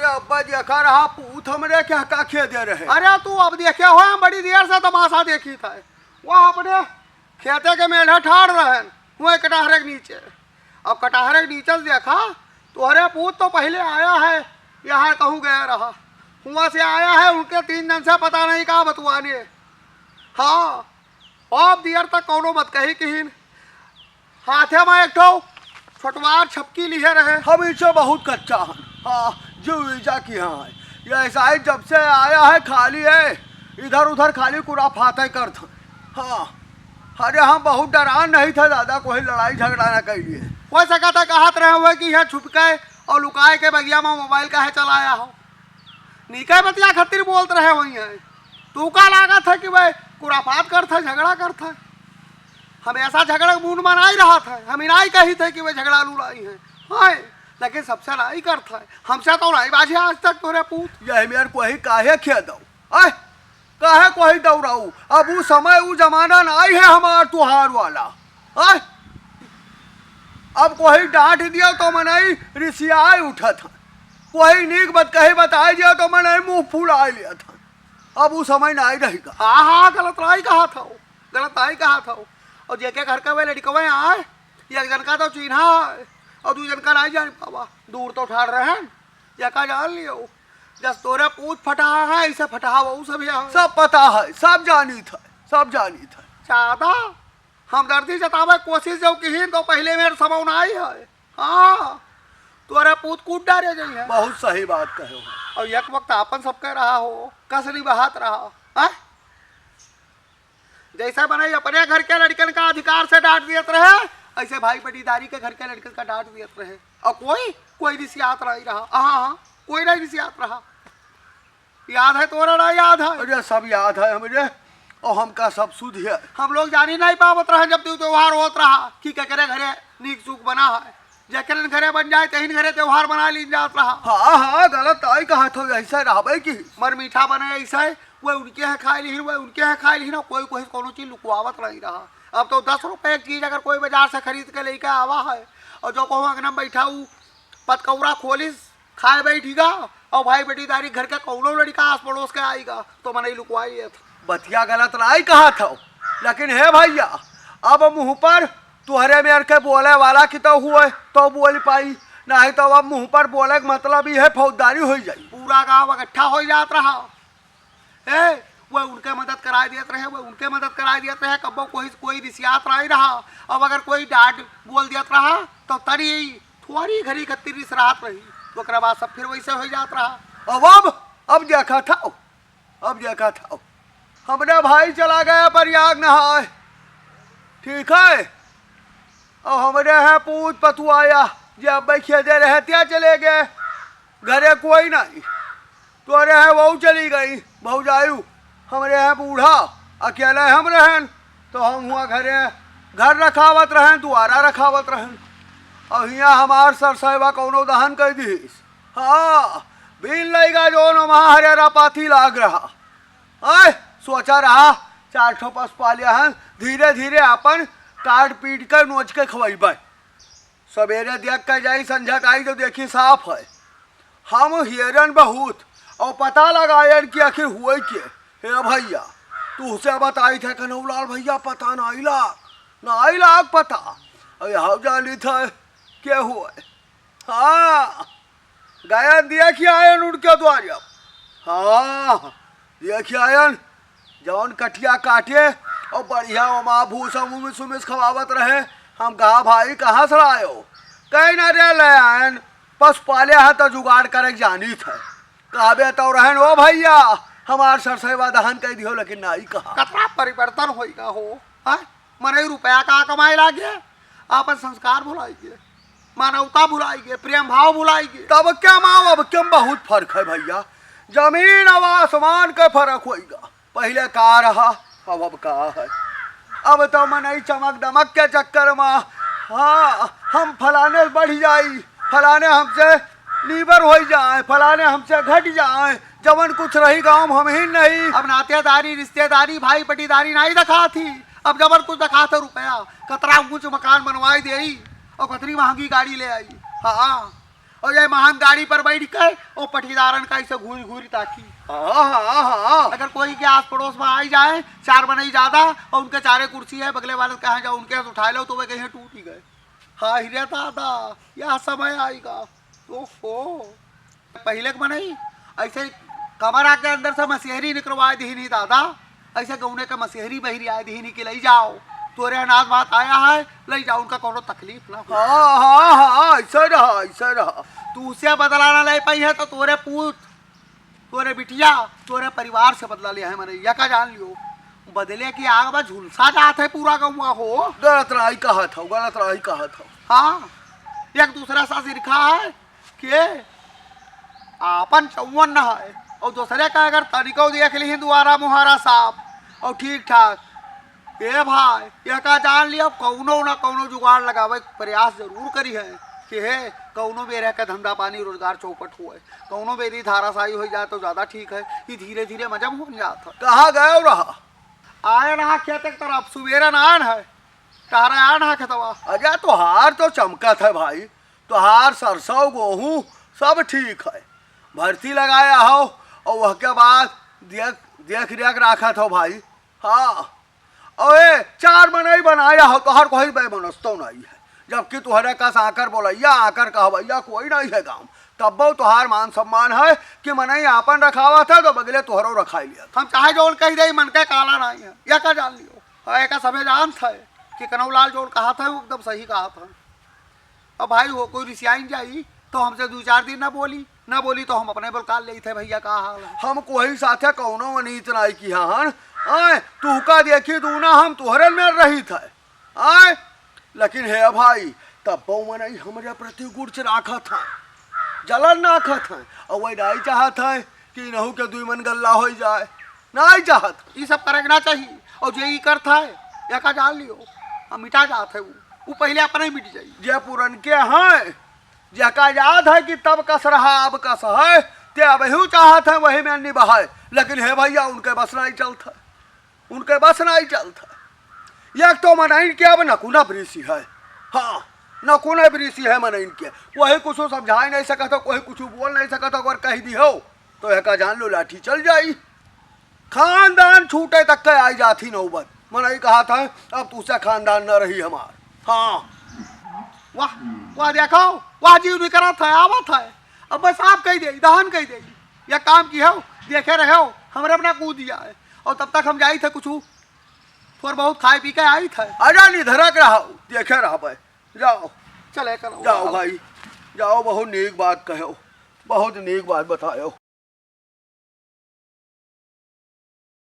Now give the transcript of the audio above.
अरे अब्बा देखा रहा पूत हमरे क्या का खे दे रहे। अरे तू अब देखे हो, हम बड़ी देर से तमाशा देखी था। वहाँ अपने खेते के मेढ़ा ठाड़ रहे हुए कटहरे के नीचे। अब कटहरे के नीचे से देखा तो अरे पूत तो पहले आया है, यहाँ कहूँ गया रहा, वहाँ से आया है, उनके 3 दिन से पता नहीं कहाँ बतुआने। हाँ अब देर तक कौनो मत कही किन हाथे में एक ठो छोटवार छपकी लिए रहे। हम इसे बहुत कच्चा है। हाँ जो वीजा की हाँ ये ऐसा ही जब से आया है खाली है इधर उधर खाली कुराफाते करत। हाँ अरे हम बहुत डरान नहीं था दादा, कोई लड़ाई झगड़ा ना करिए। हो सका था कहत रहे हुए कि यह छुपके और लुकाए के बगिया में मोबाइल का है चलाया हो। निके बतिया खातिर बोलते रहे वही है। तू का लागत है कि भाई कुराफात करता झगड़ा करता। हमेशा झगड़ा मूड मना ही रहा था, हम इनाई कही थे कि वे झगड़ा लुड़ाई है। हाँ लेकिन सबसे लड़ाई करता है, हमसे तो नहीं बाजी आज तक तोरे पूत। यही मेरे को ही काहे खे दो काहे को ही दौड़ाऊ। अब वो समय वो जमाना नहीं है हमार तुहार वाला। अब कोई डांट दिया तो मनाई रिसियाए उठा था, कोई नीक बत कही बताई दिया तो मनाई मुंह फुला लिया था। अब वो समय नहीं रहेगा। हाँ हाँ गलत नहीं कहा था, गलत नहीं कहा था। और जेके घर का वे लड़कवे आए एक जन का तो चिन्हा है और 2 जन का नहीं जान पावा, दूर तो ठाड़ रहे हैं जेका जान लियो। जस तोरे पूत फटा है ऐसे फटा वो सब सब पता है, सब जानी था, सब जानी था। चाहता हमदर्दी जतावे कोशिश जो की तो पहले मेरे समझ आई है। हाँ तोरे पूत कूट डारे जाइ है। बहुत सही बात कहे हो। और एक वक्त आपन सब कह रहा हो कसरी बहात रहा है। जैसा बने अपने घर के लड़कन का अधिकार से डांट दियत रहे ऐसे भाई बटीदारी के घर के लड़कन का डांट दियत रहे। और कोई रिसियात नहीं रहा। हाँ कोई नहीं रिसियात रहा। याद है तोरा ना याद है? अरे सब याद है हमें और हमका सब सुध है। हम लोग जानी नहीं पावत रहे जब त्योहार होत रहा कि ककरे घरे नीक चूक बना है, जकरन घरे बन जाए तहिन घरे त्योहार बना ली जात रहा। हाँ हाँ गलत आई कहा था ऐसा रहा की मर मीठा बने ऐसा वो उनके है खाए ली, वो उनके है खाए ली ना, कोई कोई कोनो चीज लुकवावत नहीं रहा। अब तो 10 रुपए की चीज अगर कोई बाजार से खरीद के लेके आवा है और जो कहूँ अगना बैठा पतकौरा खोलिस खाए बैठीगा और भाई बेटीदारी घर के कौनो लड़का आस पड़ोस के आएगा तो मैंने लुकवाई था। बतिया गलत नहीं कहा था, लेकिन है भैया अब मुँह पर तुहरे मेर के बोले वाला की तो हुए तो बोल पाई, नहीं तो अब मुँह पर बोले का मतलब ही है फौजदारी हो जाए। पूरा गाँव इकट्ठा हो जात रहा है। वो उनके मदद करा देते रहे, वो उनके मदद करा देते रहे। कब कोई रिसियात नहीं रहा। अब अगर कोई डांट बोल देता रहा तो तरी थोड़ी घड़ी खत्ती रिस रात रही, ओकरा बाद सब फिर वैसे हो जात रहा। अब देखा था हमने भाई चला गया प्रयाग नहाए, ठीक है। और हमारे यहाँ पूत पतुआया जब खेदे रहते चले गए, घरे कोई नहीं। तो रहे वो चली गई भौजायू, हमारे यहाँ बूढ़ा अकेले हम रहन तो हम हुआ घर रखावत रहें, द्वारा रखावत रहें। और यहाँ हमार सरसेवा कौनो दहन कर दी। हाँ बीन लेगा जो न वहाँ हरेरा पाथी लाग रहा। सोचा रहा 4 ठो पस पालिया हैं, धीरे धीरे अपन काट पीट कर नोच के खवाइब। सवेरे देख कर जाई संझा आई तो देखी साफ है। हम हिरन बहुत और पता लगायन कि आखिर हुए के। हे भैया तू से बताई थे कन्हौलाल भैया पता नहीं लाग पता यहाँ जानी था क्या हुए। हाँ गायन देखिए आयन उनके द्वारा। हाँ देखिए आयन जौन कटिया काटे और बढ़िया वहाँ भूसा मुमिस उमिस खवावत रहे। हम कहा भाई कहाँ से आए हो? कहीं ना रे ले आयन पस पाले है तो जुगाड़ करे जानी थे। कहबे तो रहन ओ भैया हमार सरसेवा दहन कह दियो, लेकिन नहीं कहा। कतना परिवर्तन होगा हो। मने रुपया का कमाए लागे, आपन संस्कार भुलाइए, मानवता भुलाइए, प्रेम भाव भुलाइए। तब क्या माँ अब क्यों बहुत फर्क है भैया, जमीन और आसमान का फर्क होगा। पहले का रहा अब का है। अब तो मनई चमक दमक के चक्कर में हाँ हम फलाने बढ़ जाई, फलाने हमसे लीवर हो जाए, फलाने हमसे घट जाए, जवन कुछ रही गाँव हम ही नहीं। अब नातेदारी रिश्तेदारी भाई पटीदारी नहीं दिखा थी, अब जबर कुछ दिखा था रुपया कतरा ऊंच मकान बनवाई दे और कतरी महंगी गाड़ी ले आई। हाँ और ये महान गाड़ी पर बैठ के और पटीदारन का ऐसे घूर घूर ताकी। हाँ हाँ हाँ। अगर कोई के आस पड़ोस में आई जाए, चार बनाई ज्यादा और उनके चारे कुर्सी है, बगले वाले कहा जाओ उनके हाथ उठा लो तो वे कहीं टूट ही गए। हाँ हिरे दादा, यह समय आएगा। ओहो, पहले के बनाई ऐसे कमरा के अंदर से मसेहरी निकलवा दी नहीं दादा, ऐसे गौने का मसेहरी बहरी आए दी नहीं कि ले जाओ तोरे अनाज बात आया है, ले जाओ, उनका कोनो तकलीफ ना हो। हाँ हाँ हाँ, ऐसा रहा ऐसा रहा। तू उससे बदला ना ले पाई है तो तोरे पूत, तोरे बिटिया, तोरे परिवार से बदला लिया है मैंने, यह का जान लियो। बदले की आग में झुलसा जात है पूरा गौवा हो। गलत राही कहा था, गलत राही कहा था। हाँ, एक दूसरा सा सिरखा है कि आपन चौवन न है और दूसरे का अगर तरीको देख ली दोबारा मुहारा साफ और ठीक ठाक, ए भाई यह का जान लिया कौनो ना कौनो जुगाड़ लगावे प्रयास जरूर करी है कि हे कौनो बेरह का धंधा पानी रोजगार चौपट हुआ है, कौनो बेरी धाराशाही हो जाए तो ज्यादा ठीक है। ये धीरे धीरे मजम हो जाता। कहाँ गए रहा? आए रहा खेत एक तरफ, सुबेरा नान है तारा आन है खेतवा। अजय तोहार तो चमकत है भाई, तोहार सरसों गेहूँ सब ठीक है, भर्ती लगाया हो और वह के बाद देख रेख रखा था भाई। हाँ, अरे चार मनई बनाया हो, तोहर कोई बेमनस्तो नहीं है, जबकि तुहरे का आकर बोलैया आकर कहवैया कोई नहीं है गाँव, तब वो तुहार मान सम्मान है कि मनई आपन रखावा था तो बगले तुहरो रखाई लिया। हम चाहे जोड़ कही दे मन के काला नहीं है, यह का जान लियो। एक सभे जान था कि कनौलाल जोड़ कहा था वो एकदम सही कहा था। अब भाई वो कोई रिसियाइन जाई तो हमसे 2-4 दिन ना बोली तो हम अपने बोलकाल ले थे भैया का हाल है। हम कोई साथे कौनो नीत नहीं की हन, आए तू का देखी तू ना हम तुहरे में रही थे आए, लेकिन है भाई तब मनई हमारे प्रति गुर्च राखा था, जलन ना खत है और वही नहीं चाहत है कि नहू के 2 मन गल्ला हो जाए, नहीं चाहत। ये सब करना चाहिए और जे करता है या का जान लियो हम मिटा जाते है, वो पहले अपने मिट जाई। जे पुरन के हैं जका याद है कि तब कस रहा अब कस है, ते अब ही चाहत है वही में निभाए, लेकिन है भैया उनके बस नहीं चलता, उनके बस नहीं चलता। एक तो मनइन के अब नकुना बृषि है, हाँ नकुना बृषि है मनइन के, वही कुछ समझा नहीं सकता, कोई कुछ बोल नहीं सकता, अगर कह दी हो तो एक जान लो लाठी चल जाई, खानदान छूटे तक के आई जाती नौबत। मनई कहा था अब तुझसे खानदान न रही हमार। हाँ वाह वाह, देखो वाह जीव नहीं करा था आवत है, अब बस आप कही दे दहन कही दे या काम की हो देखे रहे हो हमरे अपना कूद दिया है और तब तक हम जाई थे कुछ थोड़ा बहुत खाए पी के आई थे। अजा नहीं धरक रहा देखे रहा भाई, जाओ चले करो जाओ भाई जाओ, बहुत नेक बात कहो, बहुत नेक बात बताओ।